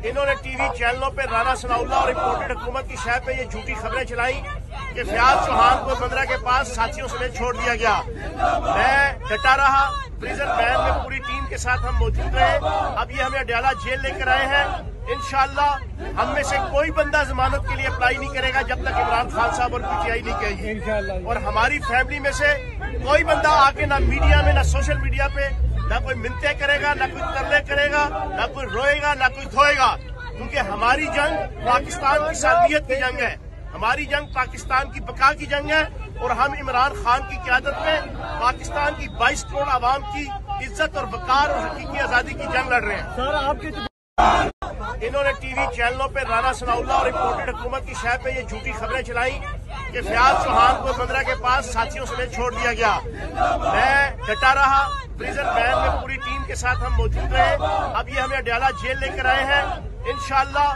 इन्होंने टीवी चैनलों पे राना सनाउल्लाह और इम्पोर्टेड हुकूमत की शह पे ये झूठी खबरें चलाई कि फयाज चौहान को बंदरा के पास साथियों समेत छोड़ दिया गया। मैं डटा रहा, प्रिजन वैन में पूरी टीम के साथ हम मौजूद रहे। अब ये हमें अडयाला जेल लेकर आए हैं। इंशाअल्लाह हम में से कोई बंदा जमानत के लिए अप्लाई नहीं करेगा जब तक इमरान खान साहब और पीटीआई नहीं कहेगी। और हमारी फैमिली में से कोई बंदा आके ना मीडिया में ना सोशल मीडिया पे ना कोई मिन्नतें करेगा, ना कोई तरले करेगा, ना कोई रोएगा, ना कोई धोएगा, क्योंकि हमारी जंग पाकिस्तान की सालमियत की जंग है। हमारी जंग पाकिस्तान की बका की जंग है और हम इमरान खान की क़यादत में पाकिस्तान की 22 करोड़ आवाम की इज्जत और वकार और हकीकी आजादी की जंग लड़ रहे हैं। सर आपके इन्होंने टीवी चैनलों पे राना सनाउल्लाह और इम्पोर्टेड हुकूमत की शह पे ये झूठी खबरें चलाई कि फयाज चौहान को बंदरा के पास साथियों समेत छोड़ दिया गया। मैं डटा रहा, प्रिजन वैन में पूरी टीम के साथ हम मौजूद रहे। अब ये हमें अडयाला जेल लेकर आए हैं। इंशाअल्लाह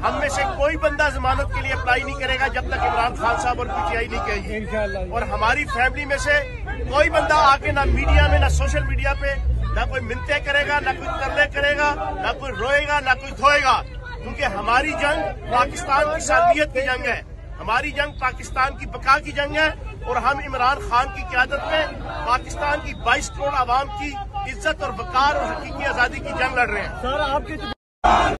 हम में से कोई बंदा जमानत के लिए अप्लाई नहीं करेगा जब तक इमरान खान साहब और पीटीआई नहीं कहेगी। और हमारी फैमिली में से कोई बंदा आके ना मीडिया में ना सोशल मीडिया पे ना कोई मिन्नतें करेगा, ना कोई तरले करेगा, ना कोई रोएगा, ना कोई धोएगा, क्योंकि हमारी जंग पाकिस्तान की सालमियत की जंग है। हमारी जंग पाकिस्तान की बका की जंग है और हम इमरान खान की क़यादत में पाकिस्तान की 22 करोड़ आवाम की इज्जत और वकार और हकीकी आजादी की जंग लड़ रहे हैं। सर आपके